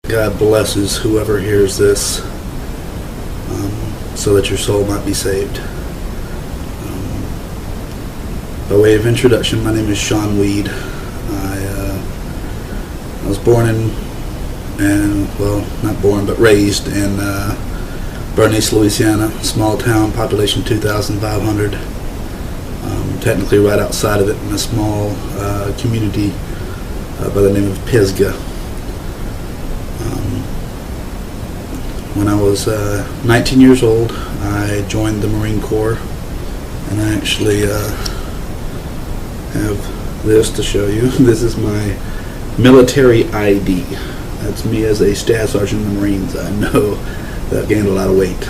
God blesses whoever hears this, so that your soul might be saved. By way of introduction, my name is Shawn Weed. I was born not born, but raised in Bernice, Louisiana, small town, population 2,500. Technically right outside of it in a small community by the name of Pisgah. When I was 19 years old, I joined the Marine Corps, and I actually have this to show you. This is my military ID. That's me as a staff sergeant in the Marines. I know that I've gained a lot of weight.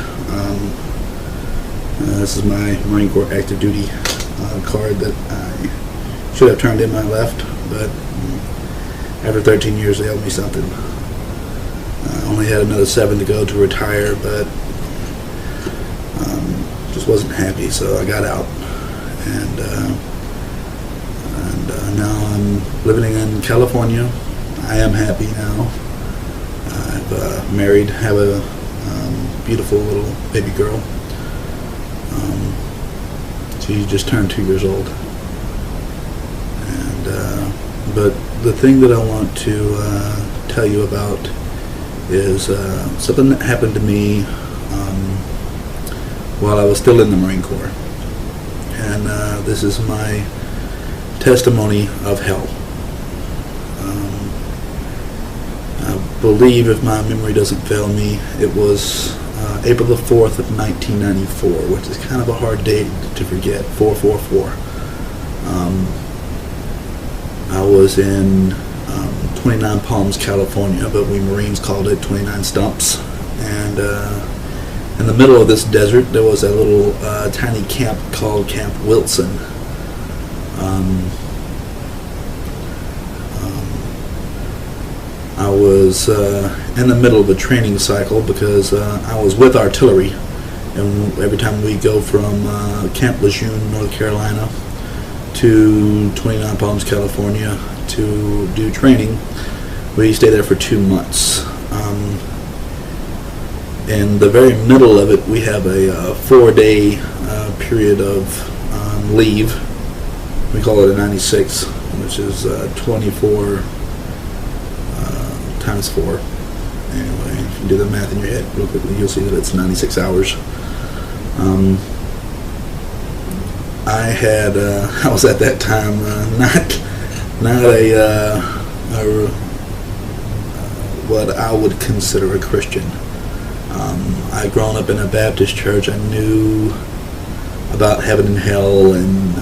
This is my Marine Corps active duty card that I should have turned in when I left, but after 13 years they owed me something. I only had another 7 to go to retire, but just wasn't happy, so I got out, and now I'm living in California. I am happy now. I've married, have a beautiful little baby girl. She just turned 2 years old, and but the thing that I want to tell you about is something that happened to me while I was still in the Marine Corps, and this is my testimony of hell. I believe, if my memory doesn't fail me, it was April the 4th of 1994, which is kind of a hard date to forget, 444. I was in 29 Palms, California, but we Marines called it 29 Stumps, and in the middle of this desert there was a little tiny camp called Camp Wilson. I was in the middle of a training cycle because I was with artillery, and every time we go from Camp Lejeune, North Carolina to 29 Palms, California to do training, we stay there for 2 months. In the very middle of it, we have a 4-day period of leave. We call it a 96, which is 24 times 4. Anyway, if you do the math in your head real quickly, you'll see that it's 96 hours. I was at that time not a what I would consider a Christian. I'd grown up in a Baptist church. I knew about heaven and hell, and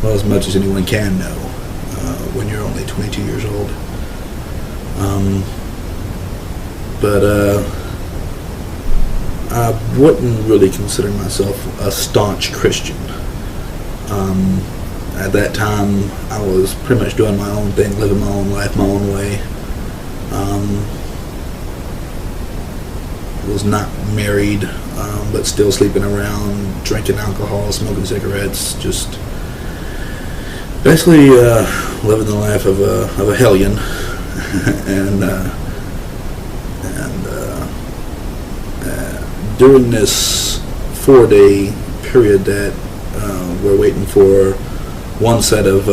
well, as much as anyone can know when you're only 22 years old. But I wouldn't really consider myself a staunch Christian. At that time, I was pretty much doing my own thing, living my own life, my own way. Was not married, but still sleeping around, drinking alcohol, smoking cigarettes, just basically living the life of a hellion. and during this 4-day period that we're waiting for one set of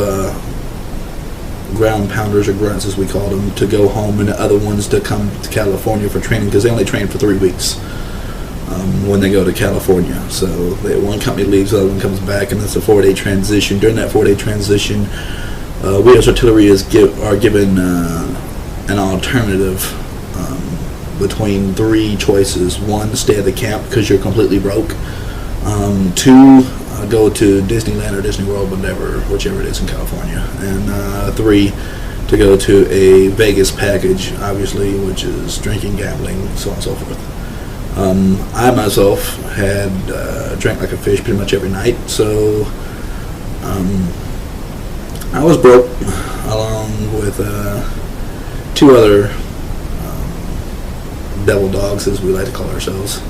ground pounders, or grunts as we call them, to go home, and the other ones to come to California for training, because they only train for 3 weeks when they go to California. So one company leaves, the other one comes back, and it's a 4-day transition. During that 4-day transition, we as artillery are given an alternative between 3 choices. 1, stay at the camp because you're completely broke. 2, go to Disneyland or Disney World, whichever it is in California. And 3, to go to a Vegas package, obviously, which is drinking, gambling, so on and so forth. I myself had drank like a fish pretty much every night, so I was broke, along with 2 other devil dogs, as we like to call ourselves.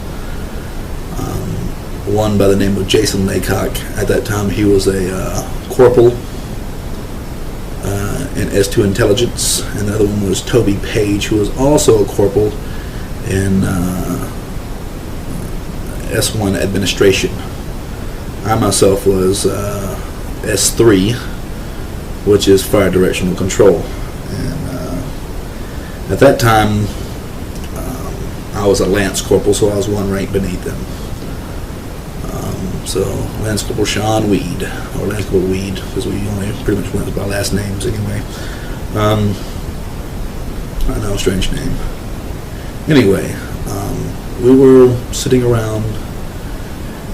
One by the name of Jason Laycock. At that time, he was a corporal in S2 Intelligence, and the other one was Toby Page, who was also a corporal in S1 Administration. I myself was S3, which is Fire Directional Control. And at that time, I was a Lance Corporal, so I was one rank beneath them. So Lance Corporal Shawn Weed, or Lance Corporal Weed, because we only pretty much went with our last names anyway. I know, strange name. Anyway, we were sitting around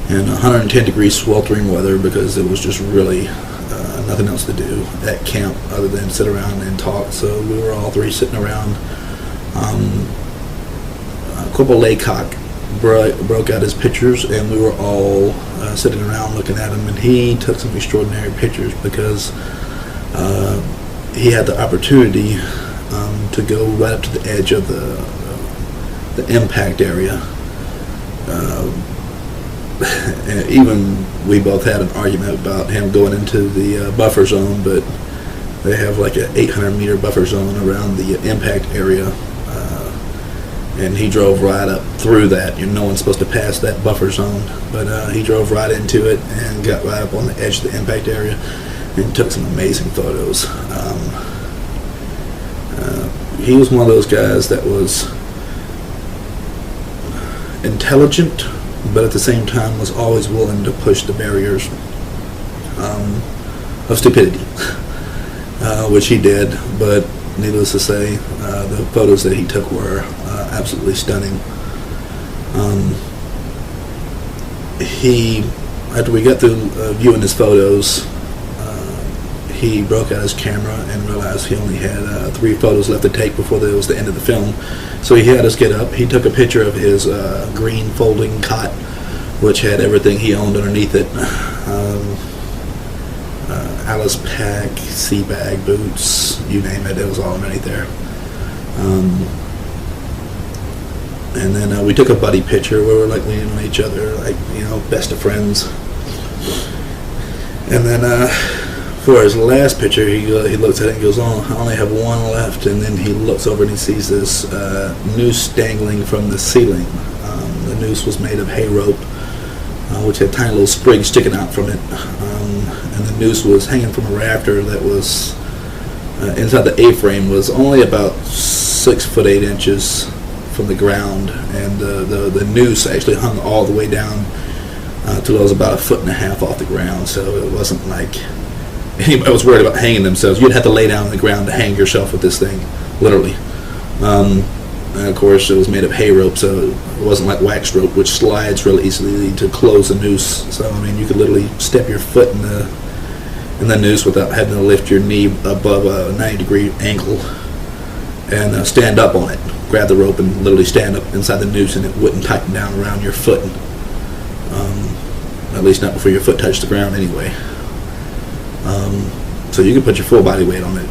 in 110 degree sweltering weather because it was just really nothing else to do at camp other than sit around and talk. So we were all three sitting around. Corporal Laycock broke out his pictures, and we were all sitting around looking at him, and he took some extraordinary pictures because he had the opportunity to go right up to the edge of the impact area. And even we both had an argument about him going into the buffer zone, but they have like an 800-meter buffer zone around the impact area, and he drove right up through that. No one's supposed to pass that buffer zone, but he drove right into it and got right up on the edge of the impact area and took some amazing photos. He was one of those guys that was intelligent, but at the same time was always willing to push the barriers of stupidity, which he did. But needless to say, the photos that he took were absolutely stunning. After we got through viewing his photos, he broke out his camera and realized he only had 3 photos left to take before it was the end of the film. So he had us get up. He took a picture of his green folding cot, which had everything he owned underneath it. Alice pack, sea bag, boots, you name it, it was all underneath there. And then we took a buddy picture where we were like leaning on each other, like, best of friends. And then for his last picture, he looks at it and goes, "Oh, I only have one left." And then he looks over and he sees this noose dangling from the ceiling. The noose was made of hay rope, which had tiny little sprigs sticking out from it. And the noose was hanging from a rafter that was inside the A-frame, was only about 6 foot 8 inches from the ground, and the noose actually hung all the way down till it was about 1.5 feet off the ground. So it wasn't like anybody was worried about hanging themselves. You'd have to lay down on the ground to hang yourself with this thing, literally. And of course, it was made of hay rope, so it wasn't like wax rope, which slides really easily to close the noose. So I mean, you could literally step your foot in the noose without having to lift your knee above a 90-degree angle and stand up on it. Grab the rope and literally stand up inside the noose, and it wouldn't tighten down around your foot. At least not before your foot touched the ground anyway. So you can put your full body weight on it.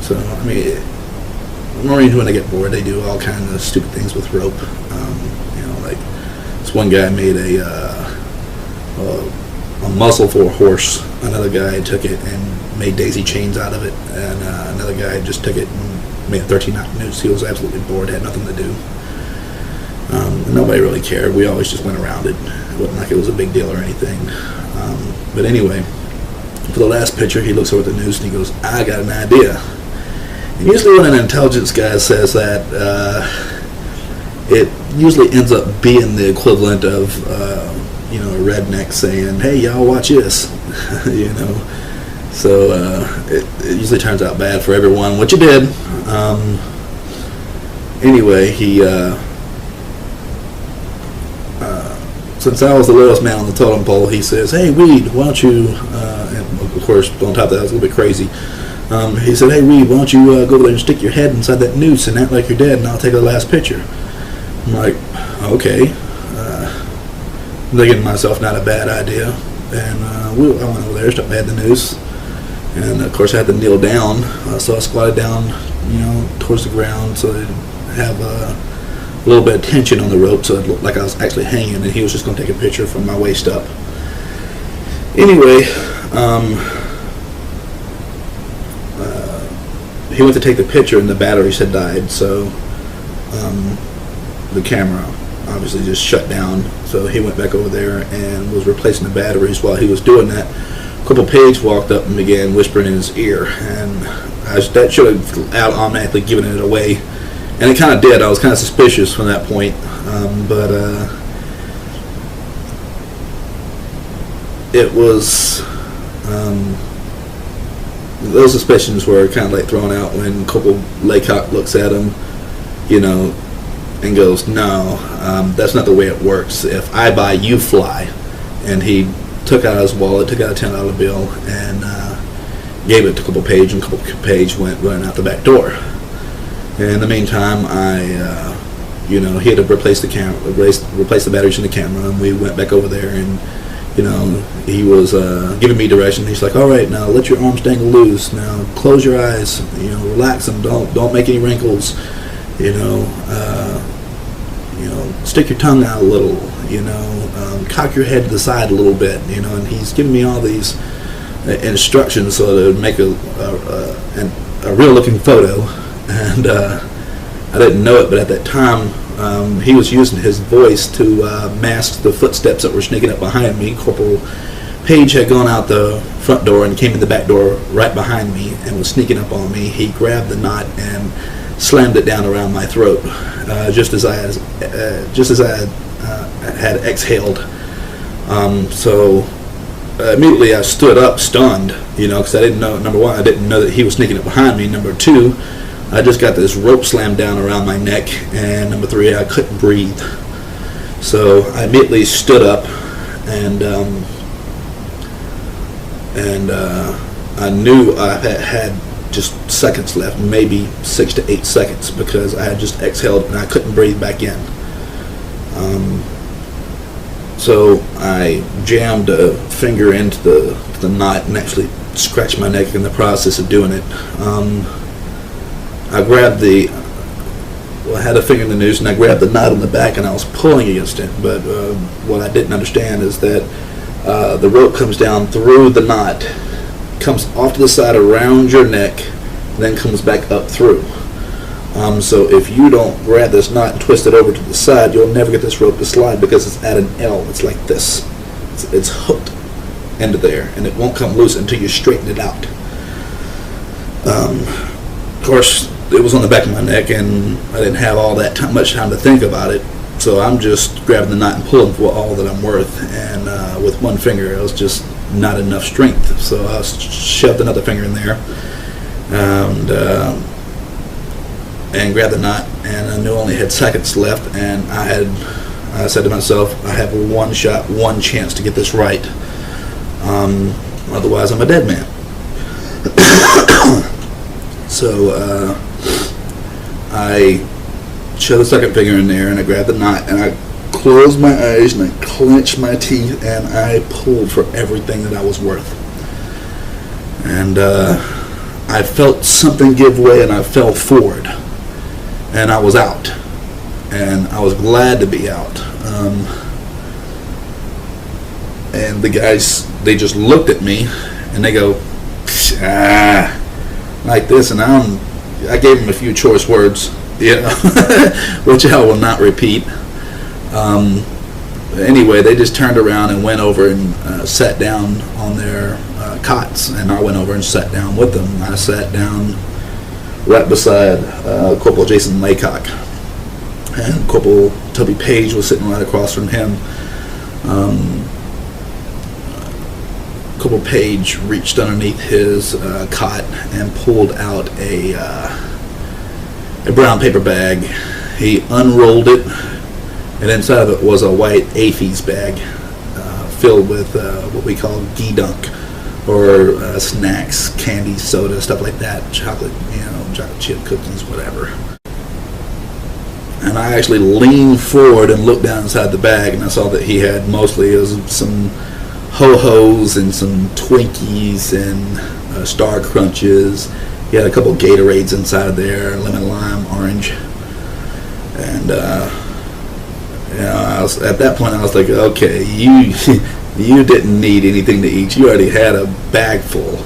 So I mean, Marines, when they get bored, they do all kinds of stupid things with rope. Like this one guy made a muzzle for a horse. Another guy took it and made daisy chains out of it, and another guy just took it and made a 13-knot noose. He was absolutely bored, had nothing to do. And nobody really cared. We always just went around it. It wasn't like it was a big deal or anything. But anyway, for the last picture, he looks over at the noose and he goes, "I got an idea." And usually when an intelligence guy says that, it usually ends up being the equivalent of, a redneck saying, "Hey, y'all, watch this." So it usually turns out bad for everyone, which it did. Anyway, he, since I was the lowest man on the totem pole, he says, "Hey, Weed, why don't you," and of course, on top of that, I was a little bit crazy. He said, "Hey, Weed, why don't you go over there and stick your head inside that noose and act like you're dead, and I'll take the last picture." I'm like, okay. Thinking to myself, not a bad idea. And I went over there, started had the noose, and of course I had to kneel down. So I squatted down, towards the ground, so I'd have a little bit of tension on the rope, so it looked like I was actually hanging, and he was just going to take a picture from my waist up. Anyway, he went to take the picture and the batteries had died, so the camera obviously just shut down. So he went back over there and was replacing the batteries. While he was doing that, Corporal Page walked up and began whispering in his ear, and that should have automatically given it away, and it kind of did. I was kind of suspicious from that point, but it was those suspicions were kind of like thrown out when Corporal Laycock looks at him, and goes, "No, that's not the way it works. If I buy, you fly." And he took out his wallet, took out a $10 bill, and gave it to Corporal Page, and Corporal Page went running out the back door. And in the meantime, he had to replace the camera, replace the batteries in the camera, and we went back over there, and he was giving me direction. He's like, "All right, now let your arms dangle loose. Now close your eyes. Relax them. Don't make any wrinkles. Stick your tongue out a little. Cock your head to the side a little bit. And he's giving me all these instructions so that it would make a real-looking photo. And I didn't know it, but at that time, he was using his voice to mask the footsteps that were sneaking up behind me. Corporal Page had gone out the front door and came in the back door right behind me and was sneaking up on me. He grabbed the knot and slammed it down around my throat, just as I had exhaled. So immediately I stood up, stunned, because I didn't know. Number one, I didn't know that he was sneaking up behind me. Number two, I just got this rope slammed down around my neck, and number three, I couldn't breathe. So I immediately stood up, and I knew I had just seconds left, maybe 6 to 8 seconds, because I had just exhaled and I couldn't breathe back in. So I jammed a finger into the knot and actually scratched my neck in the process of doing it. I grabbed I had a finger in the noose, and I grabbed the knot in the back and I was pulling against it, but what I didn't understand is that the rope comes down through the knot, comes off to the side around your neck, and then comes back up through. So if you don't grab this knot and twist it over to the side, you'll never get this rope to slide because it's at an L. It's like this. It's hooked into there, and it won't come loose until you straighten it out. Of course, it was on the back of my neck, and I didn't have all that much time to think about it. So I'm just grabbing the knot and pulling for all that I'm worth. And with one finger, it was just not enough strength. So I shoved another finger in there and grabbed the knot. And I knew I only had seconds left. And I said to myself, I have one shot, one chance to get this right. Otherwise, I'm a dead man. So I shoved the second finger in there, and I grabbed the knot, and I closed my eyes, and I clenched my teeth, and I pulled for everything that I was worth. And I felt something give way, and I fell forward, and I was out, and I was glad to be out. And the guys, they just looked at me, and they go, like this, and I gave them a few choice words, which I will not repeat. Anyway, they just turned around and went over and sat down on their cots, and I went over and sat down with them. I sat down right beside Corporal Jason Laycock, and Corporal Toby Page was sitting right across from him. Corporal Page reached underneath his cot and pulled out a brown paper bag. He unrolled it, and inside of it was a white AFES bag filled with what we call G-Dunk, or snacks, candy, soda, stuff like that, chocolate, chocolate chip cookies, whatever. And I actually leaned forward and looked down inside the bag, and I saw that he had mostly some Ho-Hos and some Twinkies and Star Crunches. He had a couple Gatorades inside there, lemon, lime, orange. And at that point I was like, okay, you didn't need anything to eat. You already had a bag full,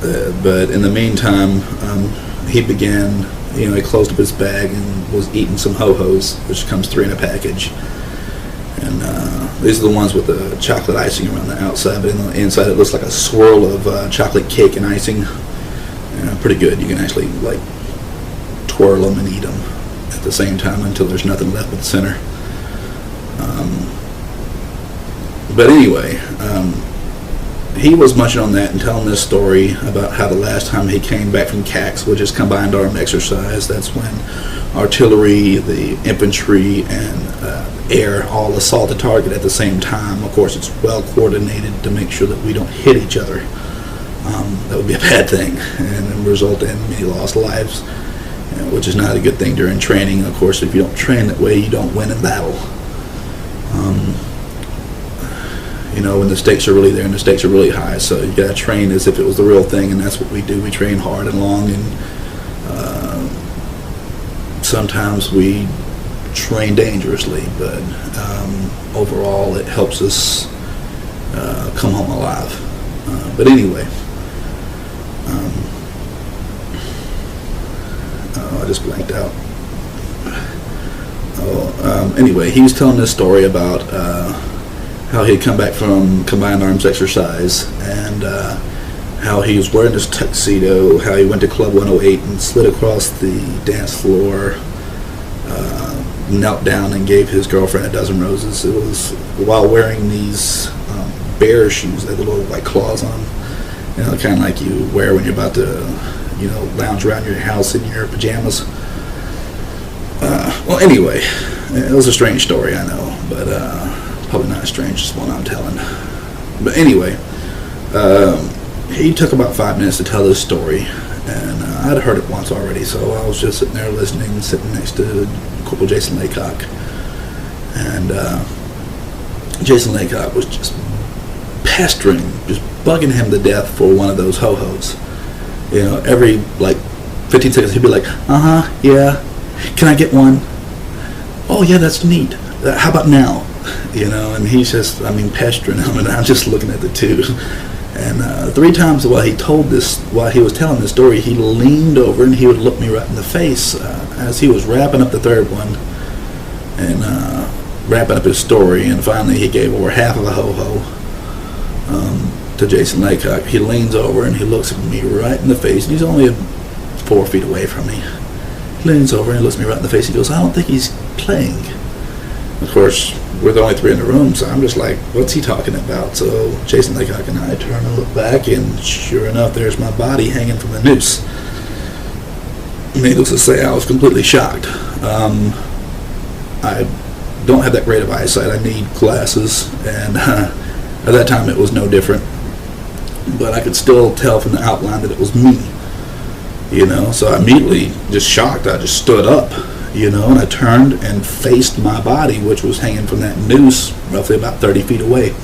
But in the meantime, he began, he closed up his bag and was eating some ho-hos, which comes 3 in a package. And these are the ones with the chocolate icing around the outside, but in the inside it looks like a swirl of chocolate cake and icing. Pretty good. You can actually like twirl them and eat them at the same time until there's nothing left but the center. But anyway, he was munching on that and telling this story about how the last time he came back from CAX, which is Combined Armed Exercise, that's when artillery, the infantry, and air all assault the target at the same time. Of course, it's well coordinated to make sure that we don't hit each other. That would be a bad thing and result in many lost lives, which is not a good thing during training. Of course, if you don't train that way, you don't win in battle. When the stakes are really there and the stakes are really high, so you got to train as if it was the real thing, and that's what we do. We train hard and long, and sometimes we train dangerously, but overall it helps us come home alive. But anyway, I just blanked out. Anyway, he was telling this story about how he had come back from Combined Arms Exercise, and how he was wearing this tuxedo, how he went to Club 108 and slid across the dance floor, knelt down and gave his girlfriend a dozen roses. It was while wearing these bear shoes that had little like claws on them, kind of like you wear when you're about to, lounge around your house in your pajamas. Well, anyway, it was a strange story, I know, but probably not as strange as one I'm telling. But anyway, he took about 5 minutes to tell this story, and I'd heard it once already, so I was just sitting there listening, sitting next to Corporal Jason Laycock. And Jason Laycock was just pestering, just bugging him to death for one of those ho-hos. Every like 15 seconds he'd be like, yeah, can I get one? Oh yeah, that's neat. How about now? And he's just, pestering him, and I'm just looking at the two. And 3 times while he was telling this story, he leaned over and he would look me right in the face as he was wrapping up the third one and wrapping up his story. And finally, he gave over half of a ho-ho to Jason Laycock. He leans over and he looks at me right in the face, and he's only 4 feet away from me. He leans over and he looks me right in the face. He goes, "I don't think he's playing." Of course, we're the only 3 in the room, so I'm just like, what's he talking about? So Jason Laycock and I turn and look back, and sure enough, there's my body hanging from the noose. Needless to say, I was completely shocked. I don't have that great of eyesight. I need glasses, and at that time it was no different. But I could still tell from the outline that it was me. So I immediately, just shocked, I just stood up. And I turned and faced my body, which was hanging from that noose roughly about 30 feet away.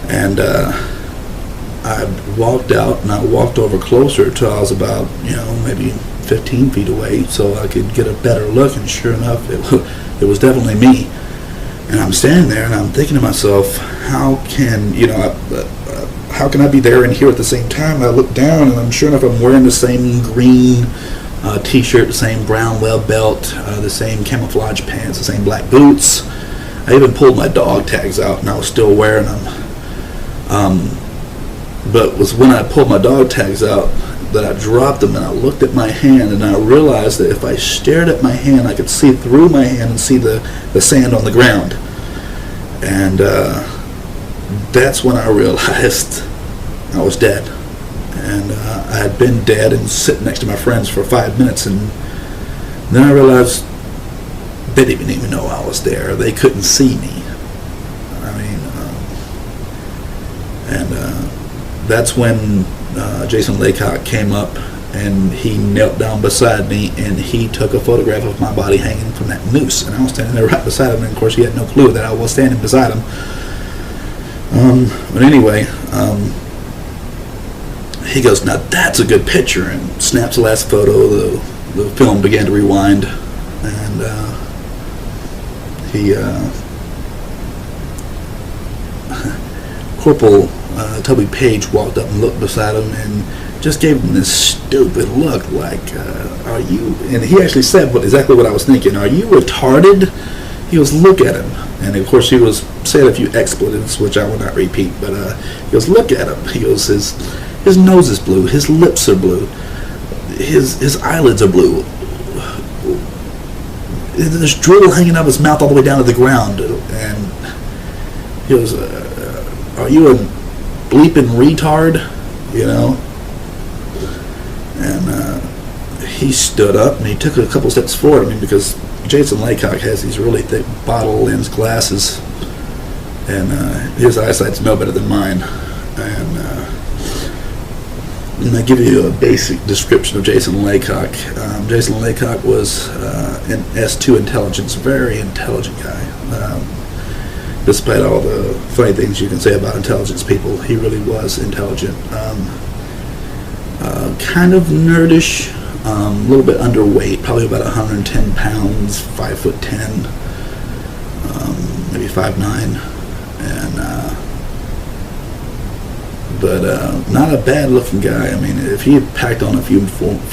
And I walked out, and I walked over closer till I was about, maybe 15 feet away, so I could get a better look, and sure enough, it was definitely me. And I'm standing there, and I'm thinking to myself, how can I be there and here at the same time? I look down, and sure enough, I'm wearing the same green t-shirt, the same brown weld belt, the same camouflage pants, the same black boots. I even pulled my dog tags out, and I was still wearing them. But it was when I pulled my dog tags out that I dropped them, and I looked at my hand, and I realized that if I stared at my hand, I could see through my hand and see the sand on the ground. And that's when I realized I was dead. And I had been dead and sitting next to my friends for 5 minutes, and then I realized they didn't even know I was there. They couldn't see me. That's when Jason Laycock came up, and he knelt down beside me, and he took a photograph of my body hanging from that noose, and I was standing there right beside him, and of course he had no clue that I was standing beside him. But anyway, he goes, "Now that's a good picture," and snaps the last photo. The film began to rewind, and Corporal Toby Page walked up and looked beside him and just gave him this stupid look like, are you, and he actually said exactly what I was thinking, are you retarded? He goes, look at him. And of course he was saying a few expletives, which I will not repeat, but he goes, look at him. He goes, his nose is blue, his lips are blue, his eyelids are blue. There's drool hanging out of his mouth all the way down to the ground. And he goes, are you a bleeping retard? You know? And he stood up and he took a couple steps forward. I mean, because Jason Laycock has these really thick bottle lens glasses, and his eyesight's no better than mine. And I give you a basic description of Jason Laycock. Jason Laycock was an S2 intelligence, very intelligent guy. Despite all the funny things you can say about intelligence people, he really was intelligent. Kind of nerdish, a little bit underweight, probably about 110 pounds, 5'10", maybe 5'9", and but not a bad looking guy. I mean, if he had packed on a few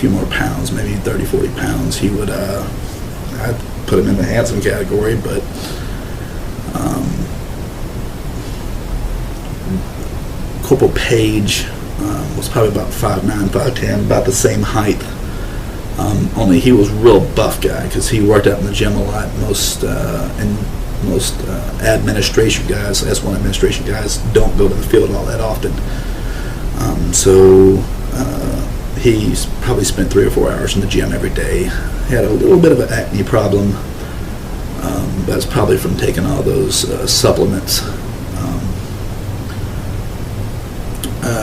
more pounds, maybe 30, 40 pounds, he would, I'd put him in the handsome category, but Corporal Page was probably about 5'9", 5'10", about the same height. Only he was a real buff guy because he worked out in the gym a lot. Most administration guys, S1 administration guys, don't go to the field all that often. So he's probably spent 3 or 4 hours in the gym every day. He had a little bit of an acne problem. That's probably from taking all those supplements.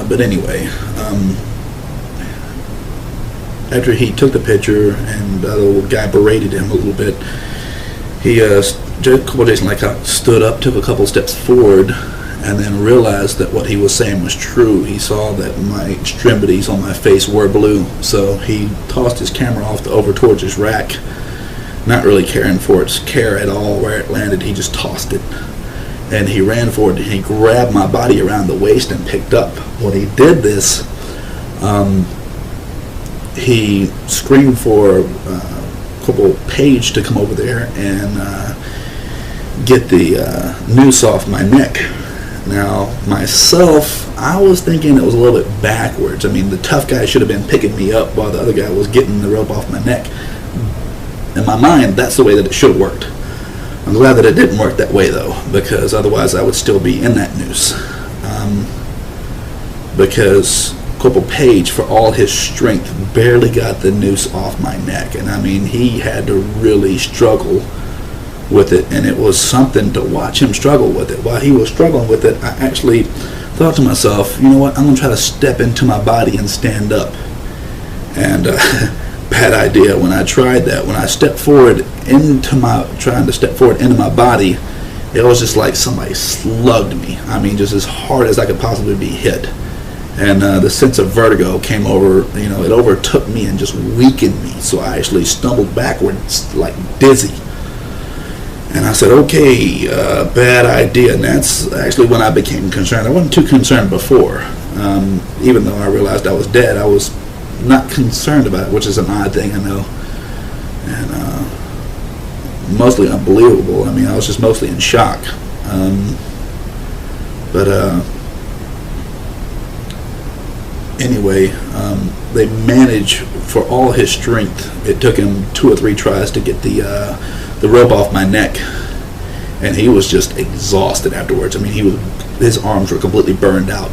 But anyway, after he took the picture and the little guy berated him a little bit, Jason Laycock stood up, took a couple steps forward, and then realized that what he was saying was true. He saw that my extremities on my face were blue, so he tossed his camera off over towards his rack, not really caring for its care at all where it landed. He just tossed it. And he ran forward and he grabbed my body around the waist and picked up. When he did this, he screamed for Corporal Page to come over there and get the noose off my neck. Now, myself, I was thinking it was a little bit backwards. I mean, the tough guy should have been picking me up while the other guy was getting the rope off my neck. In my mind, that's the way that it should have worked. I'm glad that it didn't work that way, though, because otherwise I would still be in that noose. Because Corporal Page, for all his strength, barely got the noose off my neck. And I mean, he had to really struggle with it, and it was something to watch him struggle with it. While he was struggling with it, I actually thought to myself, you know what, I'm going to try to step into my body and stand up. And bad idea. When I tried that, when I stepped forward trying to step forward into my body, it was just like somebody slugged me. I mean, just as hard as I could possibly be hit. And the sense of vertigo came over, it overtook me and just weakened me. So I actually stumbled backwards like dizzy. And I said, okay, bad idea. And that's actually when I became concerned. I wasn't too concerned before. Even though I realized I was dead, I was not concerned about it, which is an odd thing, I know. And mostly unbelievable. I mean, I was just mostly in shock. Anyway, they managed, for all his strength, it took him 2 or 3 tries to get the rope off my neck, and he was just exhausted afterwards. I mean, his arms were completely burned out.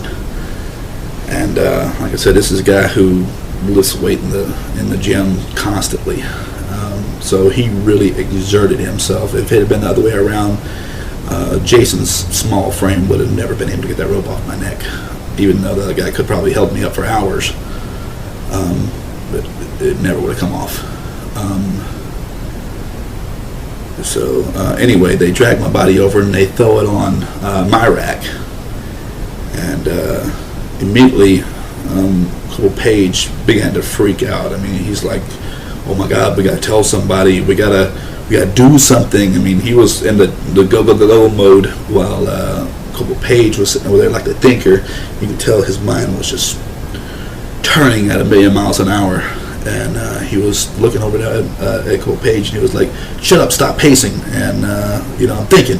And like I said, this is a guy who lifts weight in the gym constantly. So he really exerted himself. If it had been the other way around, Jason's small frame would have never been able to get that rope off my neck, even though the other guy could probably held me up for hours. But it never would have come off. So anyway, they drag my body over and they throw it on my rack. And immediately, Corporal Page began to freak out. I mean, he's like, "Oh my God, we gotta tell somebody. We gotta do something." I mean, he was in the go mode while Michael Page was sitting over there like the thinker. You could tell his mind was just turning at 1,000,000 miles an hour. And he was looking over at Cole Page, and he was like, "Shut up, stop pacing." And I'm thinking.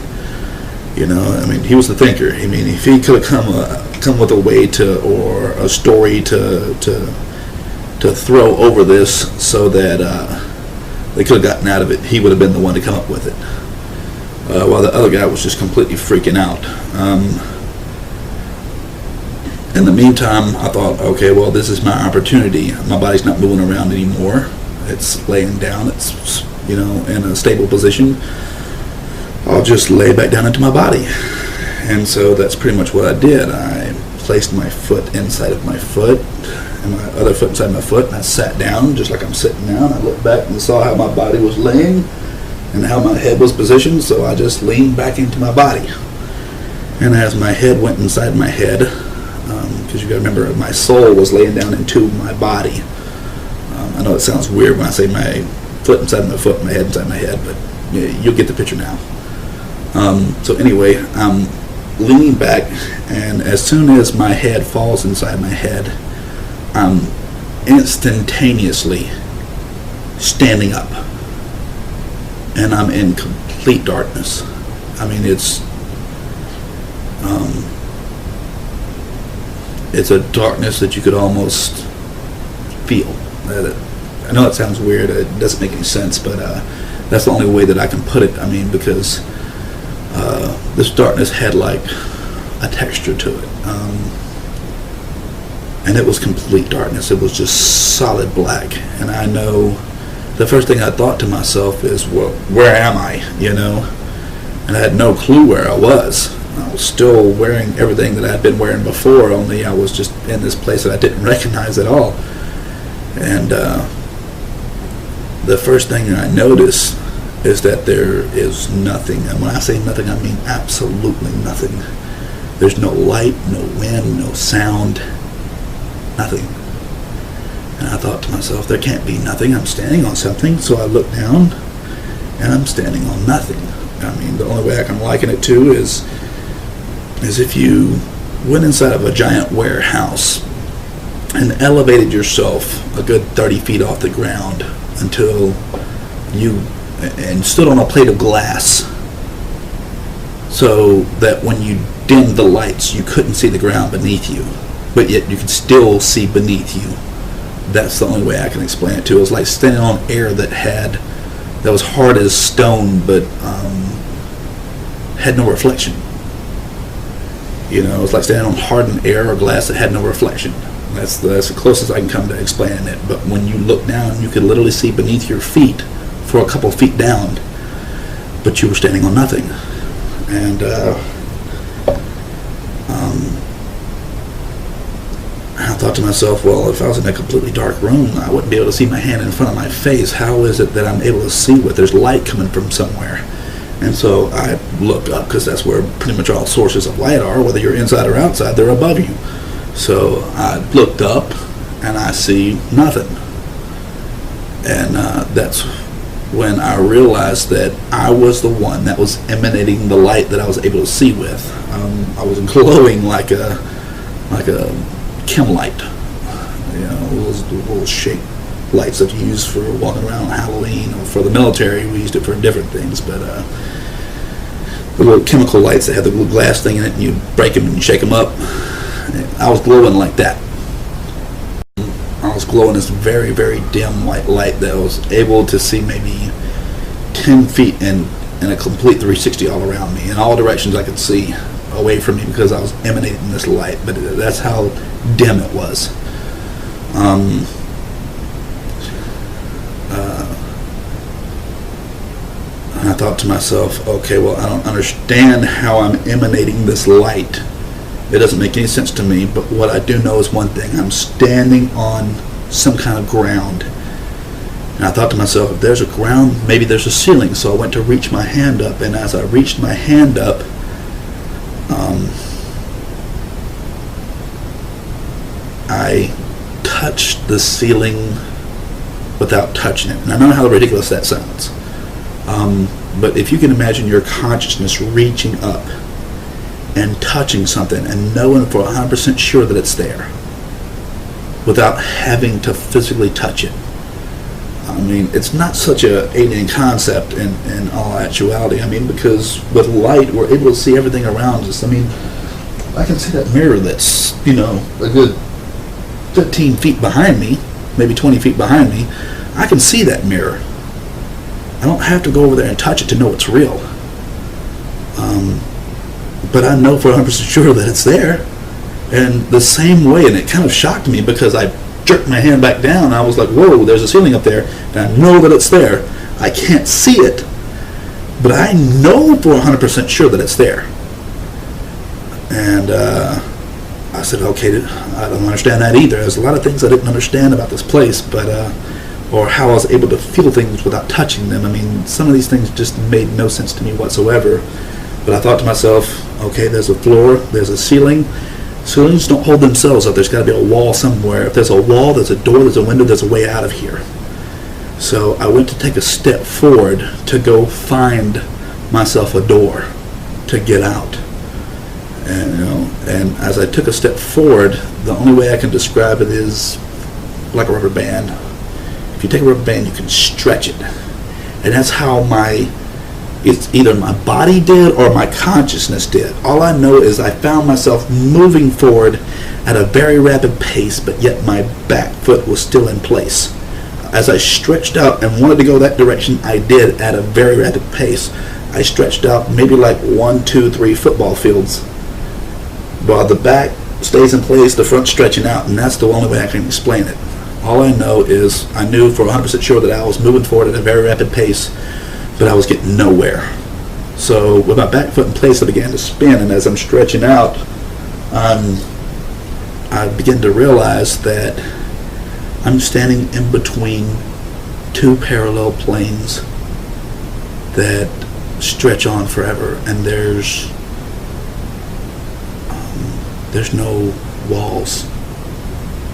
I mean, he was the thinker. I mean, if he could have come with a way or a story to throw over this so that they could have gotten out of it, he would have been the one to come up with it. While the other guy was just completely freaking out. In the meantime, I thought, okay, well, this is my opportunity. My body's not moving around anymore. It's laying down. It's, in a stable position. I'll just lay back down into my body. And so that's pretty much what I did. I placed my foot inside of my foot and my other foot inside my foot, and I sat down just like I'm sitting now, and I looked back and saw how my body was laying and how my head was positioned, so I just leaned back into my body. And as my head went inside my head, because you got to remember, my soul was laying down into my body. I know it sounds weird when I say my foot inside my foot, my head inside my head, but you'll get the picture now. So anyway, I'm leaning back, and as soon as my head falls inside my head, I'm instantaneously standing up, and I'm in complete darkness. I mean, it's a darkness that you could almost feel. I know it sounds weird, it doesn't make any sense, but that's the only way that I can put it. I mean, because this darkness had like a texture to it, and it was complete darkness. It was just solid black. And I know the first thing I thought to myself is, well, where am I? And I had no clue where I was. I was still wearing everything that I'd been wearing before, only I was just in this place that I didn't recognize at all. And the first thing I noticed is that there is nothing. And when I say nothing, I mean absolutely nothing. There's no light, no wind, no sound, nothing. And I thought to myself, there can't be nothing. I'm standing on something. So I looked down, and I'm standing on nothing. I mean, the only way I can liken it to is if you went inside of a giant warehouse and elevated yourself a good 30 feet off the ground until you stood on a plate of glass, so that when you dimmed the lights you couldn't see the ground beneath you, but yet you could still see beneath you. That's the only way I can explain it to. It was like standing on air that was hard as stone, but had no reflection. It was like standing on hardened air or glass that had no reflection. That's the closest I can come to explaining it. But when you look down, you could literally see beneath your feet for a couple feet down, but you were standing on nothing. And I thought to myself, well, if I was in a completely dark room, I wouldn't be able to see my hand in front of my face. How is it that I'm able to see what there's light coming from somewhere? And so I looked up, because that's where pretty much all sources of light are, whether you're inside or outside, they're above you. So I looked up, and I see nothing. And that's when I realized that I was the one that was emanating the light that I was able to see with. I was glowing like a chem light, those little shaped lights that you use for walking around on Halloween, or for the military. We used it for different things, but the little chemical lights that have the little glass thing in it, and you break them and you shake them up. I was glowing like that. I was glowing this very, very dim white light that I was able to see maybe 10 feet in a complete 360 all around me, in all directions I could see away from me, because I was emanating this light. But that's how dim it was. And I thought to myself, okay, well, I don't understand how I'm emanating this light. It doesn't make any sense to me, but what I do know is one thing. I'm standing on some kind of ground. And I thought to myself, if there's a ground, maybe there's a ceiling. So I went to reach my hand up, and as I reached my hand up, I touched the ceiling without touching it. And I know how ridiculous that sounds. But if you can imagine your consciousness reaching up and touching something and knowing for 100% sure that it's there without having to physically touch it. I mean, it's not such a alien concept in all actuality. I mean, because with light, we're able to see everything around us. I mean, I can see that mirror that's, a good 15 feet behind me, maybe 20 feet behind me. I can see that mirror. I don't have to go over there and touch it to know it's real. But I know for 100% sure that it's there. And the same way, and it kind of shocked me because I jerked my hand back down. I was like, whoa, there's a ceiling up there, and I know that it's there. I can't see it, but I know for 100% sure that it's there. And I said, okay, I don't understand that either. There's a lot of things I didn't understand about this place, but or how I was able to feel things without touching them. I mean, some of these things just made no sense to me whatsoever. But I thought to myself, okay, there's a floor, there's a ceiling. Ceilings don't hold themselves up. There's got to be a wall somewhere. If there's a wall, there's a door, there's a window, there's a way out of here. So I went to take a step forward to go find myself a door to get out. And as I took a step forward, the only way I can describe it is like a rubber band. If you take a rubber band, you can stretch it. And that's how it's either my body did or my consciousness did. All I know is I found myself moving forward at a very rapid pace, but yet my back foot was still in place. As I stretched out and wanted to go that direction, I did at a very rapid pace. I stretched out maybe like 1, 2, 3 football fields. While the back stays in place, the front stretching out, and that's the only way I can explain it. All I know is I knew for 100% sure that I was moving forward at a very rapid pace, but I was getting nowhere. So with my back foot in place, I began to spin, and as I'm stretching out, I began to realize that I'm standing in between 2 parallel planes that stretch on forever, and there's no walls,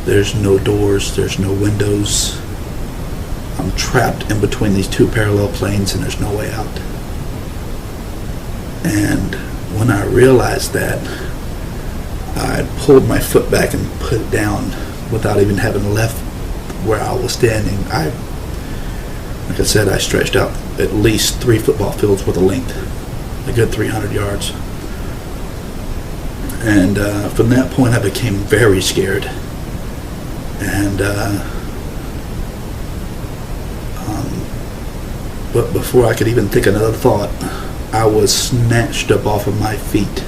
there's no doors, there's no windows. I'm trapped in between these 2 parallel planes, and there's no way out. And when I realized that, I pulled my foot back and put it down without even having left where I was standing. Like I said, I stretched out at least 3 football fields worth of length, a good 300 yards. And from that point, I became very scared. And but before I could even think another thought, I was snatched up off of my feet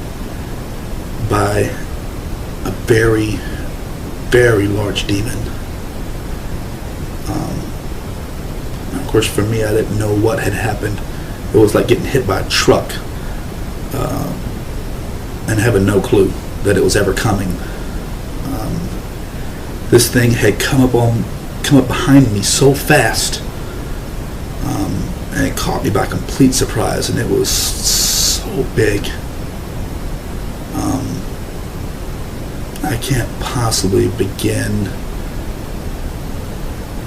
by a very, very large demon. Of course, for me, I didn't know what had happened. It was like getting hit by a truck and having no clue that it was ever coming. This thing had come up behind me so fast. And it caught me by complete surprise, and it was so big. I can't possibly begin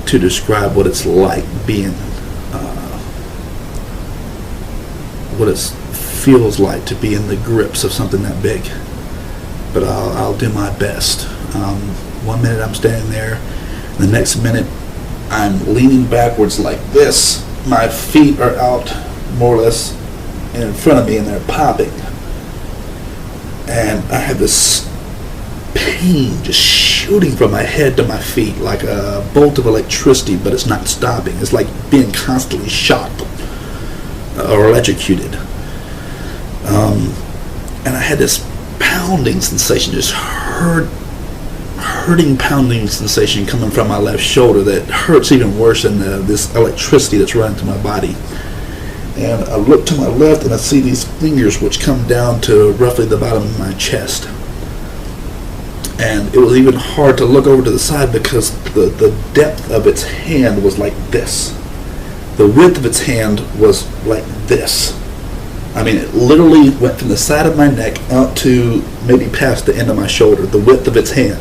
to describe what it's like being, what it feels like to be in the grips of something that big. But I'll do my best. 1 minute I'm standing there, the next minute I'm leaning backwards like this. My feet are out more or less in front of me, and they're popping. And I have this pain just shooting from my head to my feet like a bolt of electricity, but it's not stopping. It's like being constantly shocked or electrocuted. And I had this pounding sensation, just hurting pounding sensation coming from my left shoulder that hurts even worse than this electricity that's running through my body. And I look to my left, and I see these fingers which come down to roughly the bottom of my chest. And it was even hard to look over to the side because the depth of its hand was like this. The width of its hand was like this. I mean, it literally went from the side of my neck out to maybe past the end of my shoulder, the width of its hand.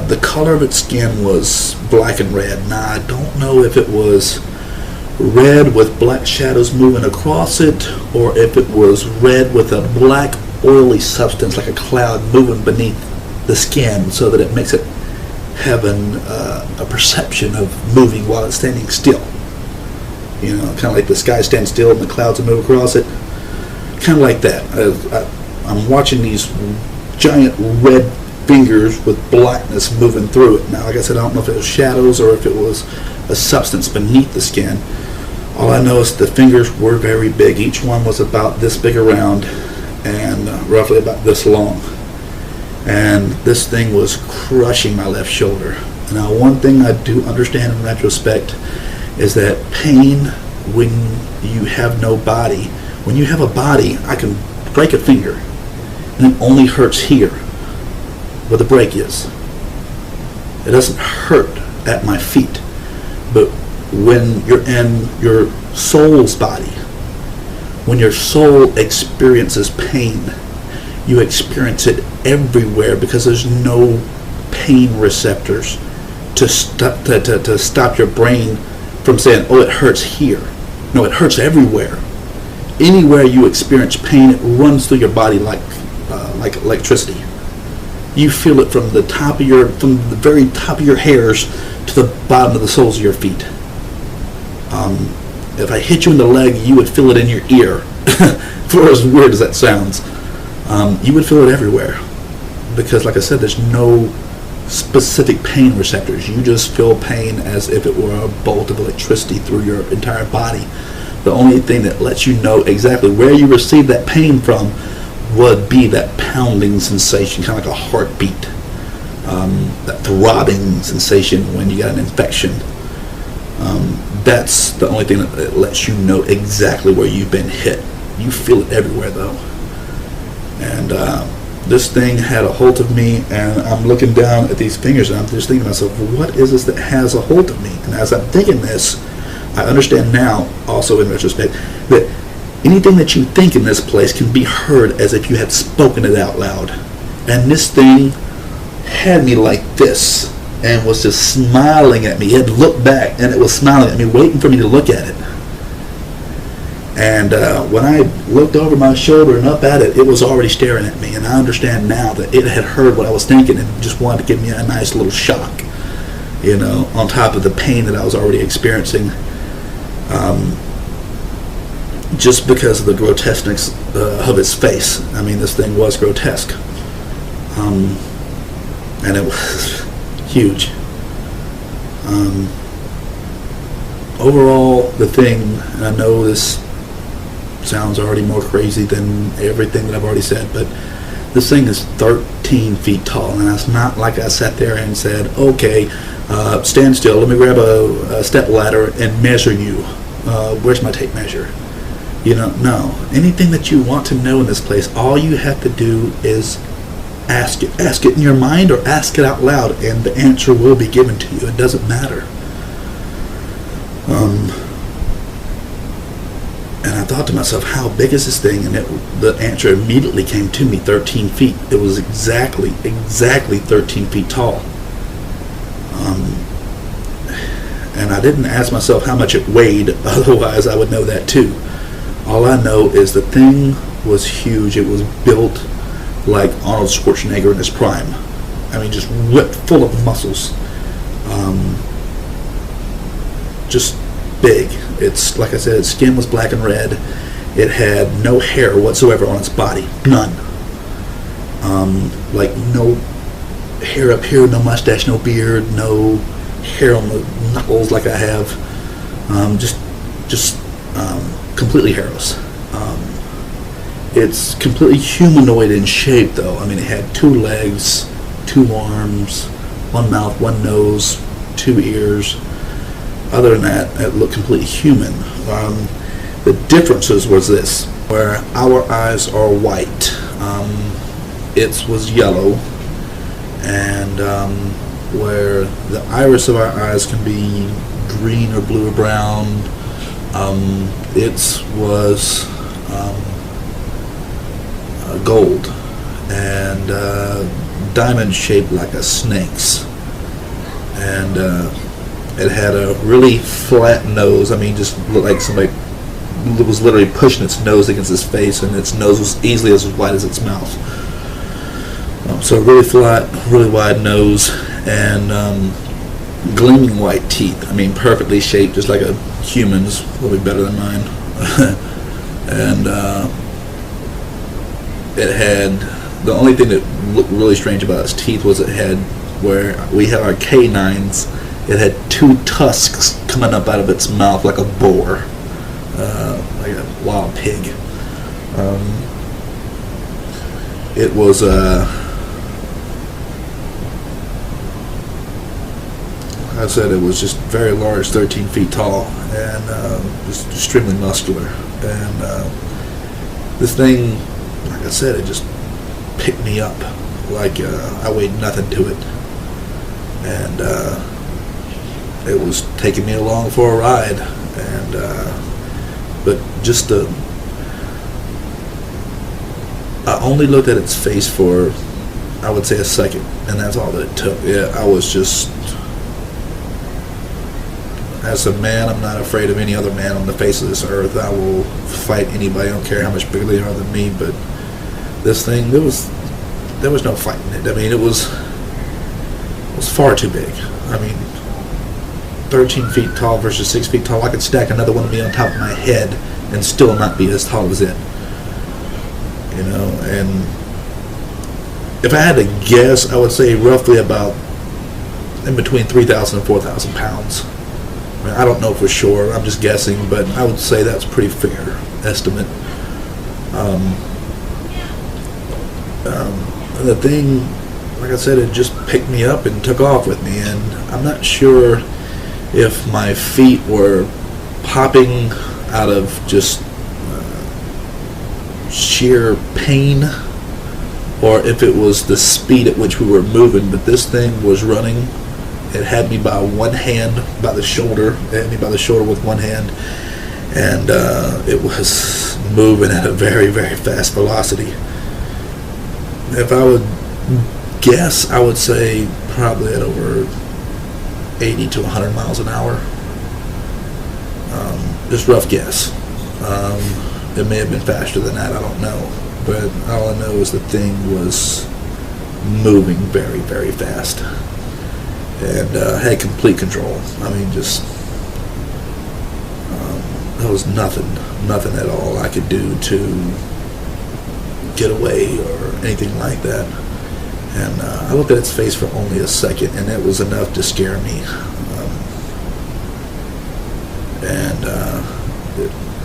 The color of its skin was black and red. Now, I don't know if it was red with black shadows moving across it, or if it was red with a black oily substance like a cloud moving beneath the skin, so that it makes it have a perception of moving while it's standing still. You know, kind of like the sky stands still and the clouds move across it. Kind of like that. I'm watching these giant red fingers with blackness moving through it. Now, like I said, I don't know if it was shadows or if it was a substance beneath the skin. All I know is the fingers were very big. Each one was about this big around and roughly about this long. And this thing was crushing my left shoulder. Now, one thing I do understand in retrospect is that pain when you have no body. When you have a body, I can break a finger and it only hurts here where the break is. It doesn't hurt at my feet. But when you're in your soul's body, when your soul experiences pain, you experience it everywhere because there's no pain receptors to stop your brain from saying, oh, it hurts here. No, it hurts everywhere. Anywhere you experience pain, it runs through your body like electricity. You feel it from the very top of your hairs to the bottom of the soles of your feet. If I hit you in the leg, you would feel it in your ear. For as weird as that sounds, you would feel it everywhere. Because, like I said, there's no specific pain receptors. You just feel pain as if it were a bolt of electricity through your entire body. The only thing that lets you know exactly where you received that pain from would be that pounding sensation, kind of like a heartbeat, that throbbing sensation when you got an infection. That's the only thing that lets you know exactly where you've been hit. You feel it everywhere, though. And this thing had a hold of me, and I'm looking down at these fingers, and I'm just thinking to myself, what is this that has a hold of me? And as I'm thinking this, I understand now, also in retrospect, that anything that you think in this place can be heard as if you had spoken it out loud. And this thing had me like this and was just smiling at me. It had looked back and it was smiling at me, waiting for me to look at it. And when I looked over my shoulder and up at it, it was already staring at me. And I understand now that it had heard what I was thinking and just wanted to give me a nice little shock, you know, on top of the pain that I was already experiencing. Just because of the grotesqueness of its face. I mean, this thing was grotesque. And it was huge. Overall, the thing, and I know this sounds already more crazy than everything that I've already said, but this thing is 13 feet tall, and it's not like I sat there and said, okay, stand still, let me grab a step ladder and measure you. Where's my tape measure? You know, no. Anything that you want to know in this place, all you have to do is ask it. Ask it in your mind or ask it out loud, and the answer will be given to you. It doesn't matter. And I thought to myself, how big is this thing? And the answer immediately came to me, 13 feet. It was exactly 13 feet tall. And I didn't ask myself how much it weighed, otherwise I would know that too. All I know is the thing was huge. It was built like Arnold Schwarzenegger in his prime. I mean, just ripped full of muscles. Just big. It's, like I said, its skin was black and red. It had no hair whatsoever on its body. None. Like no hair up here, no mustache, no beard, no hair on the knuckles like I have. Just completely hairless. It's completely humanoid in shape, though. I mean, it had 2 legs, 2 arms, 1 mouth, 1 nose, 2 ears. Other than that, it looked completely human. The differences was this, where our eyes are white. Its was yellow, and where the iris of our eyes can be green or blue or brown, its was gold and diamond shaped like a snake's, and It had a really flat nose. I mean, just looked like somebody was literally pushing its nose against its face, and its nose was easily as wide as its mouth. So really flat, really wide nose, and gleaming white teeth. I mean, perfectly shaped, just like a human's. A little bit better than mine. And it had, the only thing that looked really strange about its teeth was it had, where we have our canines, it had two tusks coming up out of its mouth like a boar, like a wild pig. It was I said it was just very large, 13 feet tall, and just extremely muscular. And this thing, like I said, it just picked me up like I weighed nothing to it. And it was taking me along for a ride. And but just I only looked at its face for, I would say, a second, and that's all that it took. Yeah, I was just, as a man, I'm not afraid of any other man on the face of this earth. I will fight anybody. I don't care how much bigger they are than me. But this thing, there was no fighting it. I mean, it was far too big. I mean, 13 feet tall versus 6 feet tall. I could stack another one of me on top of my head and still not be as tall as it. You know, and if I had to guess, I would say roughly about in between 3,000 and 4,000 pounds. I mean, I don't know for sure. I'm just guessing, but I would say that's a pretty fair estimate. The thing, like I said, it just picked me up and took off with me, and I'm not sure if my feet were popping out of just sheer pain, or if it was the speed at which we were moving. But this thing was running. It had me by one hand, by the shoulder. It had me by the shoulder with one hand, and it was moving at a very, very fast velocity. If I would guess, I would say probably at over 80 to 100 miles an hour. Just rough guess. It may have been faster than that, I don't know. But all I know is the thing was moving very, very fast. And had complete control. I mean, just there was nothing at all I could do to get away or anything like that. And I looked at its face for only a second, and it was enough to scare me.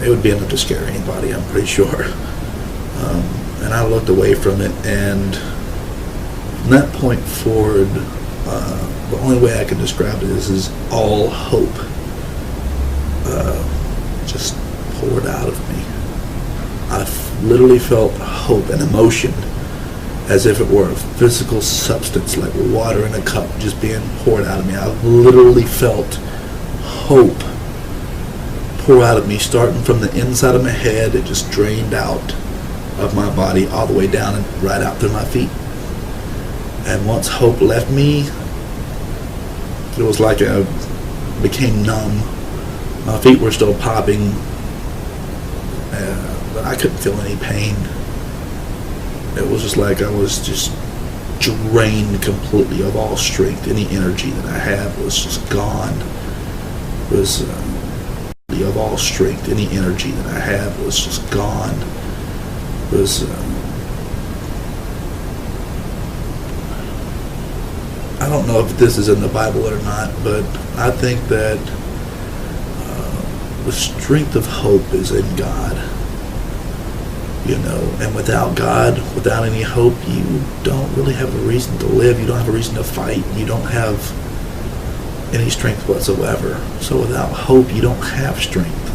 It would be enough to scare anybody, I'm pretty sure. And I looked away from it, and from that point forward, the only way I can describe it is all hope just poured out of me. I literally felt hope and emotion as if it were a physical substance, like water in a cup just being poured out of me. I literally felt hope pour out of me, starting from the inside of my head. It just drained out of my body all the way down and right out through my feet. And once hope left me, it was like I became numb. My feet were still popping, but I couldn't feel any pain. It was just like I was just drained completely of all strength. Any energy that I had was just gone. It was of all strength. Any energy that I had was just gone. It was I don't know if this is in the Bible or not, but I think that the strength of hope is in God. You know, and without God, without any hope, you don't really have a reason to live. You don't have a reason to fight. You don't have any strength whatsoever. So without hope, you don't have strength.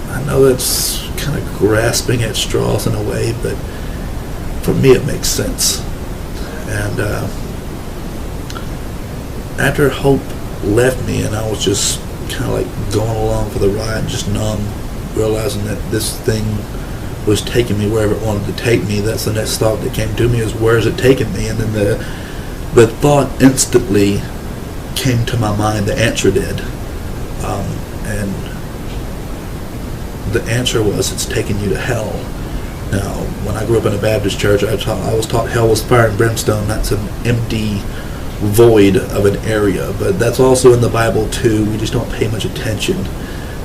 And I know that's kind of grasping at straws in a way, but for me it makes sense. And after hope left me, and I was just kind of like going along for the ride, just numb, realizing that this thing was taking me wherever it wanted to take me. That's the next thought that came to me, is where is it taking me? And then the thought instantly came to my mind. The answer did. And the answer was, it's taking you to hell. Now, when I grew up in a Baptist church, I was taught hell was fire and brimstone. That's an empty void of an area. But that's also in the Bible too. We just don't pay much attention.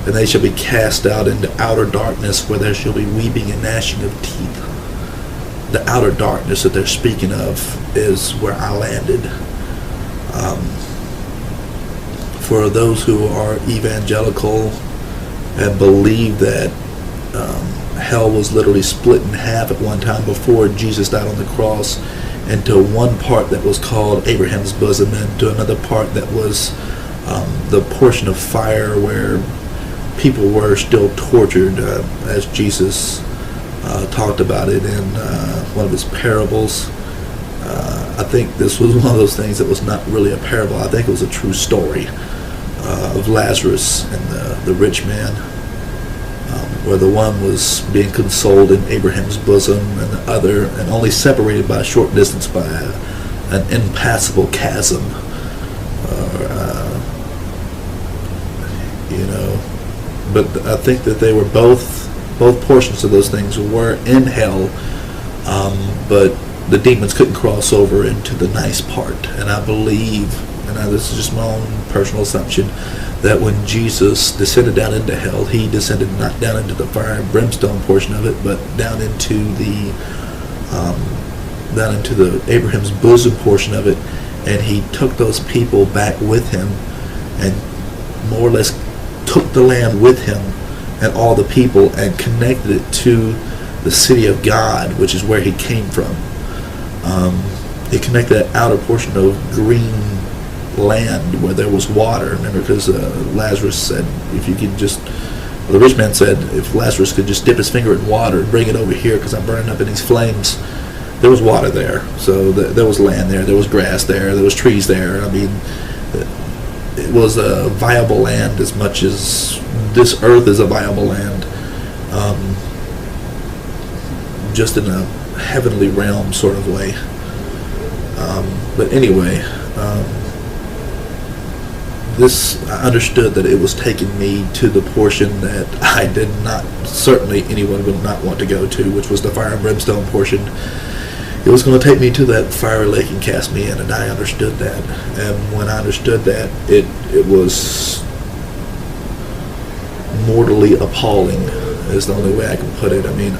And they shall be cast out into outer darkness, where there shall be weeping and gnashing of teeth. The outer darkness that they're speaking of is where I landed. For those who are evangelical and believe that hell was literally split in half at one time before Jesus died on the cross, into one part that was called Abraham's bosom, and to another part that was the portion of fire where people were still tortured, as Jesus talked about it in one of his parables. I think this was one of those things that was not really a parable. I think it was a true story of Lazarus and the rich man, where the one was being consoled in Abraham's bosom, and the other, and only separated by a short distance by an impassable chasm. But I think that they were both portions of those things were in hell, but the demons couldn't cross over into the nice part. And I believe, and this is just my own personal assumption, that when Jesus descended down into hell, he descended not down into the fire and brimstone portion of it, but down into the Abraham's bosom portion of it, and he took those people back with him, and more or less took the land with him and all the people, and connected it to the city of God, which is where he came from. He connected that outer portion of green land where there was water. Remember, because Lazarus said, if you could just, well, the rich man said, if Lazarus could just dip his finger in water and bring it over here, because I'm burning up in these flames. There was water there, so there was land there was grass there was trees there. I mean, it was a viable land as much as this earth is a viable land, just in a heavenly realm sort of way. But anyway, I understood that it was taking me to the portion that I did not, certainly anyone would not want to go to, which was the fire and brimstone portion. It was going to take me to that fiery lake and cast me in, and I understood that. And when I understood that, it was mortally appalling, is the only way I can put it. I mean,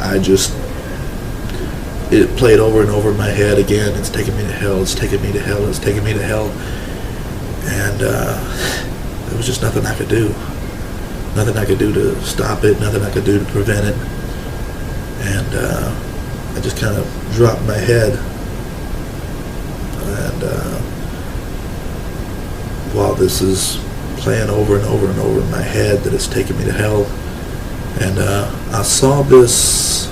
it played over and over in my head again. It's taking me to hell, it's taking me to hell, it's taking me to hell. And there was just nothing I could do. Nothing I could do to stop it, nothing I could do to prevent it. And I just kind of dropped my head. And while this is playing over and over and over in my head that it's taking me to hell, and I saw this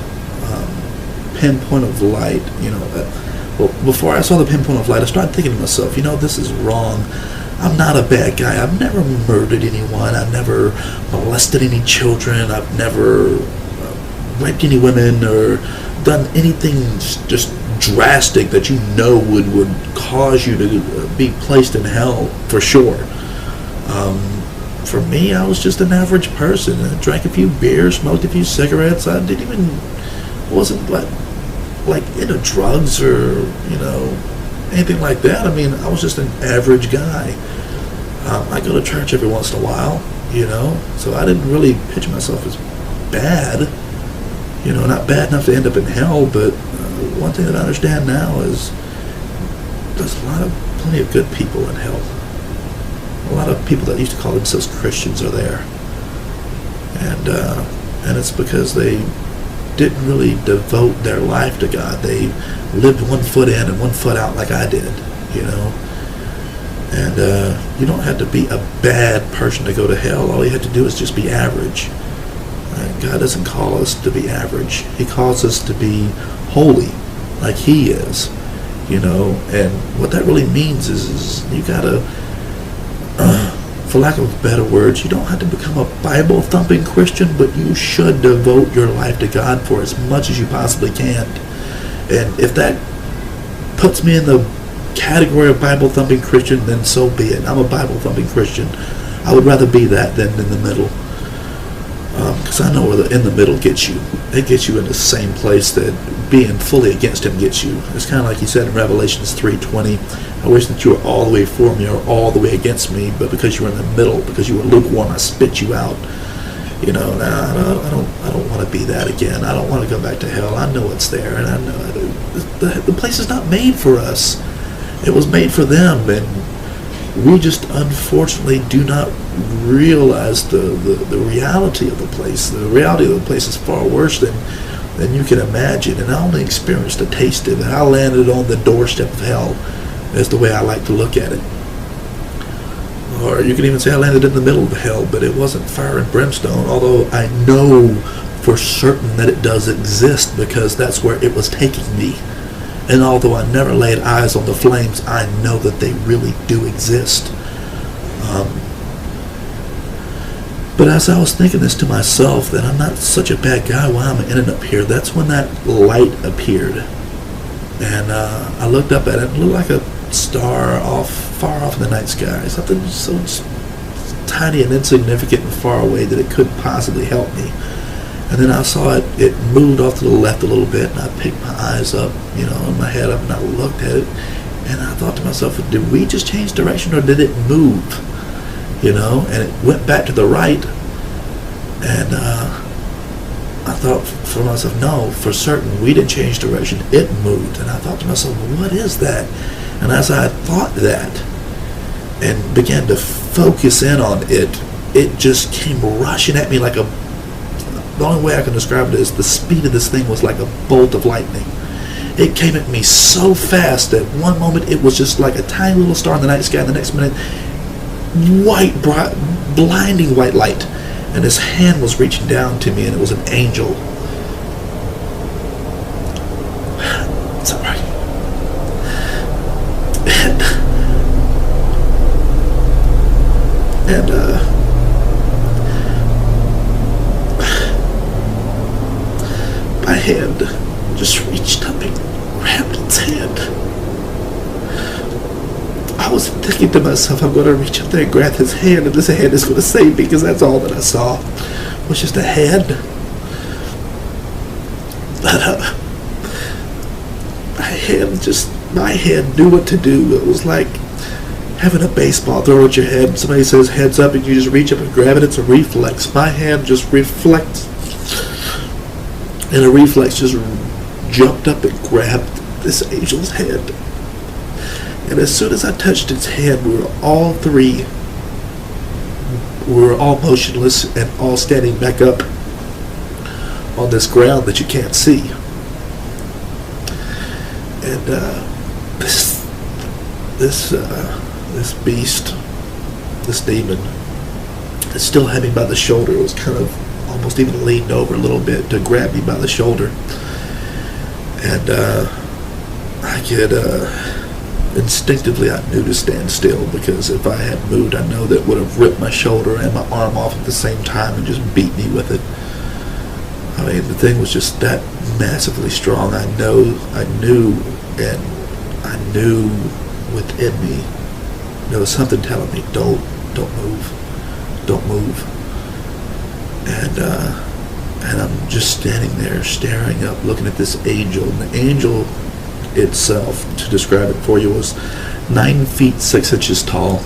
pinpoint of light, well, before I saw the pinpoint of light, I started thinking to myself, this is wrong. I'm not a bad guy. I've never murdered anyone. I've never molested any children. I've never raped any women or done anything just drastic that would cause you to be placed in hell for sure. For me, I was just an average person. I drank a few beers, smoked a few cigarettes. I wasn't like into drugs or anything like that. I mean, I was just an average guy. I go to church every once in a while, so I didn't really picture myself as bad, not bad enough to end up in hell. But one thing that I understand now is there's plenty of good people in hell. A lot of people that used to call themselves Christians are there, and it's because they didn't really devote their life to God. They lived one foot in and one foot out like I did, And you don't have to be a bad person to go to hell. All you have to do is just be average. Right? God doesn't call us to be average. He calls us to be holy, like He is, And what that really means is you gotta, for lack of better words, you don't have to become a Bible-thumping Christian, but you should devote your life to God for as much as you possibly can. And if that puts me in the category of Bible-thumping Christian, then so be it. I'm a Bible-thumping Christian. I would rather be that than in the middle. Because I know where in the middle gets you. It gets you in the same place that being fully against him gets you. It's kind of like he said in Revelations 3:20, I wish that you were all the way for me or all the way against me, but because you were in the middle, because you were lukewarm, I spit you out. You know, I don't want to be that again. I don't want to go back to hell. I know it's there, and I know the place is not made for us. It was made for them, and we just unfortunately do not realize the reality of the place. The reality of the place is far worse than you can imagine, and I only experienced a taste of it. I landed on the doorstep of hell, is the way I like to look at it. Or you can even say I landed in the middle of hell, but it wasn't fire and brimstone, although I know for certain that it does exist because that's where it was taking me. And although I never laid eyes on the flames, I know that they really do exist. But as I was thinking this to myself, that I'm not such a bad guy, why am I ending up here? That's when that light appeared. And I looked up at it, and it looked like a star far off in the night sky. Something so tiny and insignificant and far away that it couldn't possibly help me. And then I saw it moved off to the left a little bit, and I picked my eyes up, my head up, and I looked at it, and I thought to myself, did we just change direction, or did it move? And it went back to the right, and I thought for myself, no, for certain, we didn't change direction, it moved. And I thought to myself, well, what is that? And as I thought that, and began to focus in on it, it just came rushing at me like the only way I can describe it is the speed of this thing was like a bolt of lightning. It came at me so fast that one moment it was just like a tiny little star in the night sky, and the next minute, white, bright, blinding white light. And his hand was reaching down to me, and it was an angel. It's all right. And my hand just reached up and grabbed its hand. I was thinking to myself, I'm going to reach up there and grab his hand, and this hand is going to save me, because that's all that I saw was just a hand. But my hand knew what to do. It was like having a baseball thrown at your head. Somebody says heads up, and you just reach up and grab it. It's a reflex. My hand just reflects, and a reflex just jumped up and grabbed this angel's hand. And as soon as I touched its hand, we were all motionless and all standing back up on this ground that you can't see. And this beast, this demon, it still had me by the shoulder. It was kind of almost even leaned over a little bit to grab me by the shoulder. And I could instinctively, I knew to stand still, because if I had moved, I know that would have ripped my shoulder and my arm off at the same time and just beat me with it. I mean, the thing was just that massively strong. I knew within me there was something telling me, don't move. And I'm just standing there staring up, looking at this angel. And the angel itself, to describe it for you, was 9 feet 6 inches tall.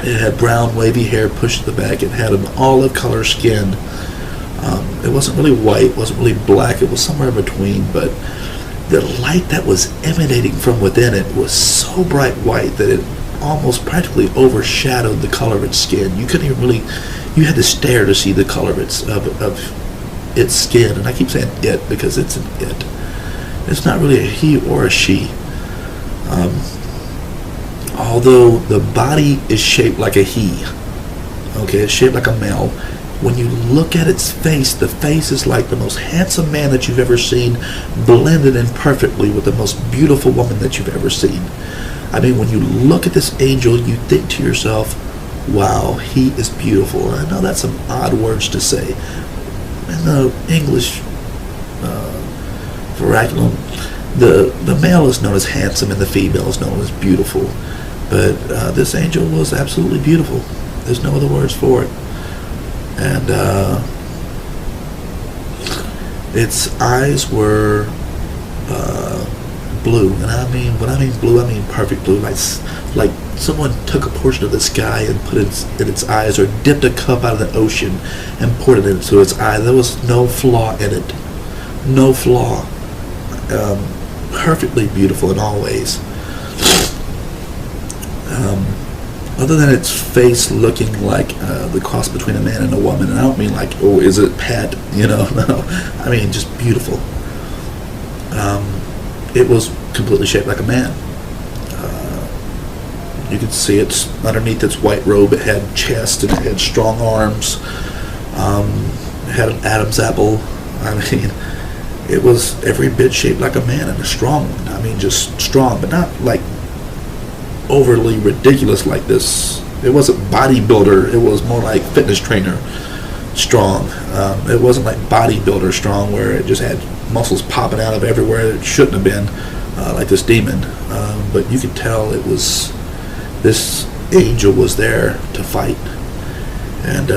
It had brown wavy hair pushed to the back. It had an olive color skin. It wasn't really white, it wasn't really black, it was somewhere in between, but the light that was emanating from within it was so bright white that it almost practically overshadowed the color of its skin. You couldn't even really, you had to stare to see the color of its skin. And I keep saying it because it's an it. It's not really a he or a she. Although the body is shaped like a he. Okay, it's shaped like a male. When you look at its face, the face is like the most handsome man that you've ever seen, blended in perfectly with the most beautiful woman that you've ever seen. I mean, when you look at this angel, you think to yourself, wow, he is beautiful. And I know that's some odd words to say. In the English vernacular, The male is known as handsome and the female is known as beautiful, but this angel was absolutely beautiful. There's no other words for it. And its eyes were blue, and when I mean blue, I mean perfect blue, like someone took a portion of the sky and put it in its eyes, or dipped a cup out of the ocean and poured it into its eye. There was no flaw in it, no flaw. Perfectly beautiful in all ways. Other than its face looking like the cross between a man and a woman, and I don't mean like, oh, is it Pat? No. I mean just beautiful. It was completely shaped like a man. You could see it underneath its white robe. It had chest and it had strong arms. It had an Adam's apple. I mean, it was every bit shaped like a man, and a strong one. I mean, just strong, but not like overly ridiculous like this. It wasn't bodybuilder. It was more like fitness trainer strong. It wasn't like bodybuilder strong, where it just had muscles popping out of everywhere it shouldn't have been, like this demon. But you could tell it was, this angel was there to fight. And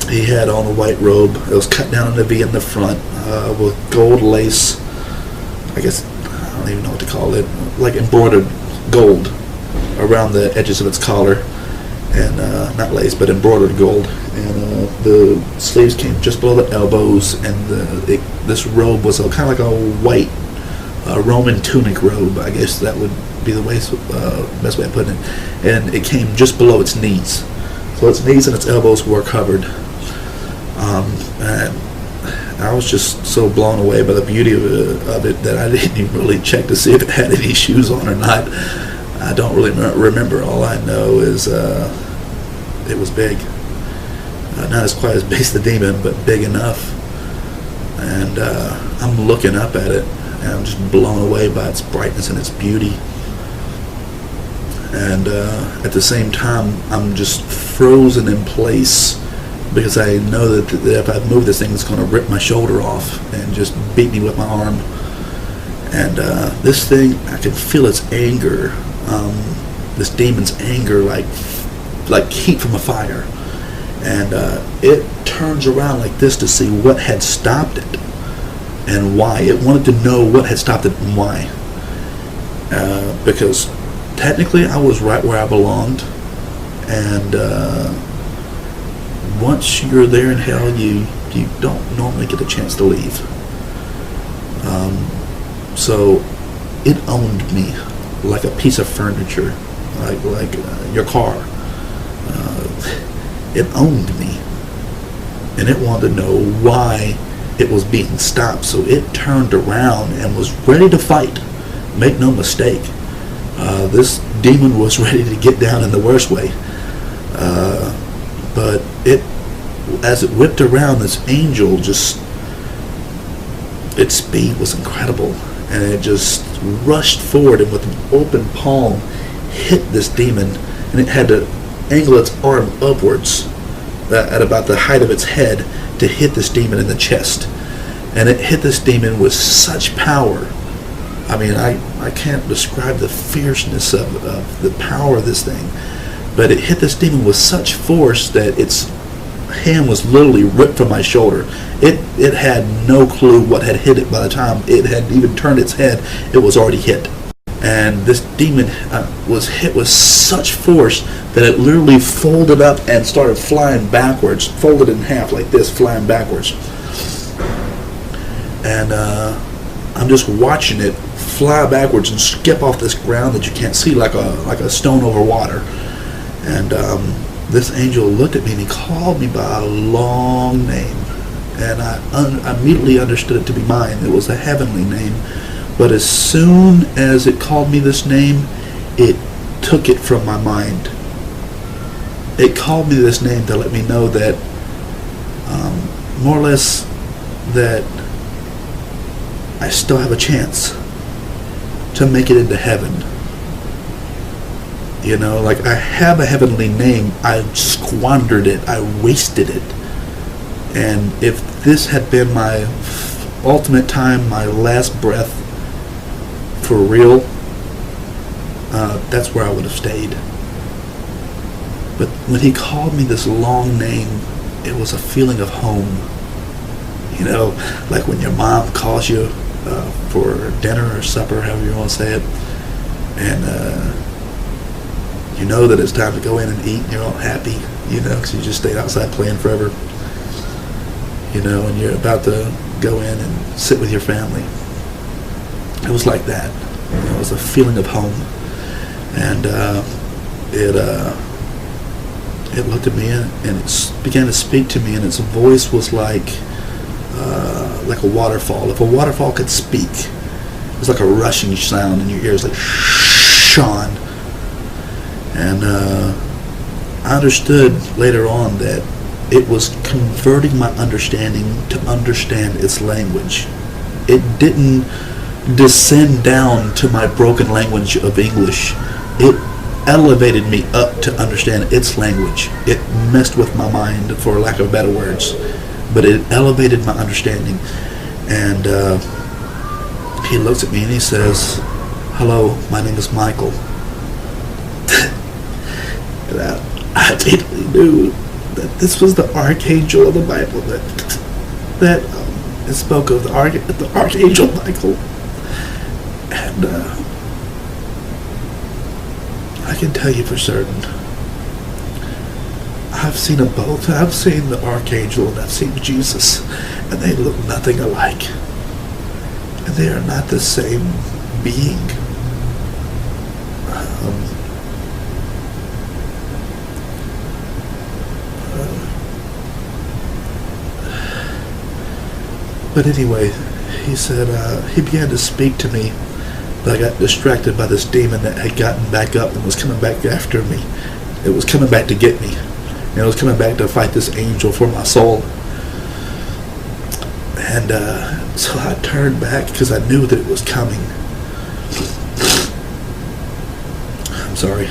he had on a white robe. It was cut down in a V in the front, with gold lace. I guess, I don't even know what to call it, like embroidered gold around the edges of its collar, and not lace, but embroidered gold. And the sleeves came just below the elbows, and this robe was kind of like a white Roman tunic robe. I guess that would be the best way of putting it. And it came just below its knees, so its knees and its elbows were covered. And I was just so blown away by the beauty of it that I didn't even really check to see if it had any shoes on or not. I don't really remember. All I know is it was big. Not as quite as big as the demon, but big enough. And I'm looking up at it, and I'm just blown away by its brightness and its beauty. And at the same time, I'm just frozen in place, because I know that if I move this thing, it's going to rip my shoulder off and just beat me with my arm. And this thing, I can feel its anger, this demon's anger, like heat from a fire. And it turns around like this to see what had stopped it and why. It wanted to know what had stopped it and why. Because technically I was right where I belonged, and once you're there in hell, you don't normally get a chance to leave. So it owned me like a piece of furniture, like your car. It owned me, and it wanted to know why it was being stopped. So it turned around and was ready to fight. Make no mistake, this demon was ready to get down in the worst way. But as it whipped around, this angel its speed was incredible, and it just rushed forward and with an open palm hit this demon, and it had to angle its arm upwards at about the height of its head to hit this demon in the chest. And it hit this demon with such power. I mean, I can't describe the fierceness of the power of this thing, but it hit this demon with such force that its hand was literally ripped from my shoulder. It had no clue what had hit it. By the time it had even turned its head, it was already hit. And this demon was hit with such force that it literally folded up and started flying backwards, folded in half like this, flying backwards. And I'm just watching it fly backwards and skip off this ground that you can't see, like a stone over water. And this angel looked at me and he called me by a long name, and I immediately understood it to be mine. It was a heavenly name. But as soon as it called me this name, it took it from my mind. It called me this name to let me know that, more or less, that I still have a chance to make it into heaven. You know, like, I have a heavenly name. I squandered it. I wasted it. And if this had been my ultimate time, my last breath for real, that's where I would have stayed. But when he called me this long name, it was a feeling of home. You know, like when your mom calls you for dinner or supper, however you want to say it, and you know that it's time to go in and eat, and you're all happy, you know, because you just stayed outside playing forever, you know, and you're about to go in and sit with your family. It was like that. You know, it was a feeling of home. And it looked at me and it began to speak to me, and its voice was like a waterfall. If a waterfall could speak, it was like a rushing sound in your ears, like Shawn. And I understood later on that it was converting my understanding to understand its language. It didn't descend down to my broken language of English. It elevated me up to understand its language. It messed with my mind, for lack of better words, but it elevated my understanding. And he looks at me and he says, "Hello, my name is Michael." And I immediately knew that this was the archangel of the Bible that it spoke of, the archangel Michael. And I can tell you for certain, I've seen them both. I've seen the archangel and I've seen Jesus, and they look nothing alike. And they are not the same being. But anyway, he said, he began to speak to me, but I got distracted by this demon that had gotten back up and was coming back after me. It was coming back to get me. And it was coming back to fight this angel for my soul. And so I turned back because I knew that it was coming. I'm sorry.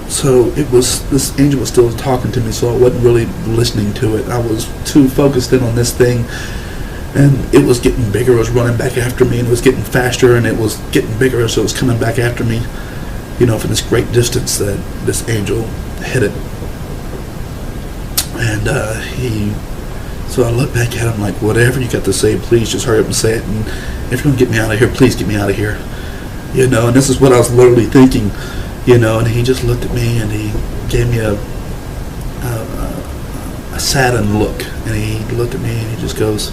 So it was, this angel was still talking to me, so I wasn't really listening to it. I was too focused in on this thing, and it was getting bigger. It was running back after me, and it was getting faster, and it was getting bigger, so it was coming back after me, you know, from this great distance that this angel hit it. And so I looked back at him like, whatever you got to say, please just hurry up and say it, and if you're going to get me out of here, please get me out of here. You know, and this is what I was literally thinking. You know, and he just looked at me and he gave me a saddened look, and he looked at me and he just goes,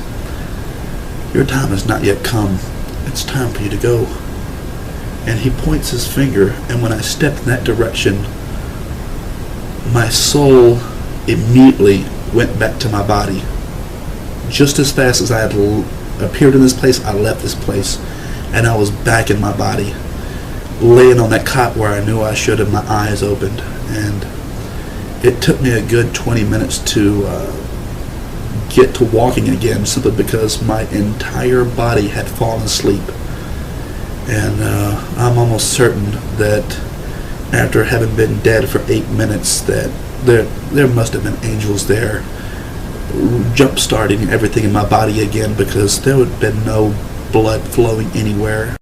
"Your time has not yet come. It's time for you to go." And he points his finger, and when I stepped in that direction, my soul immediately went back to my body. Just as fast as I had appeared in this place, I left this place, and I was back in my body, laying on that cot where I knew I should have, my eyes opened. And it took me a good 20 minutes to get to walking again, simply because my entire body had fallen asleep. And I'm almost certain that after having been dead for 8 minutes, that there must have been angels there jump starting everything in my body again, because there would have been no blood flowing anywhere.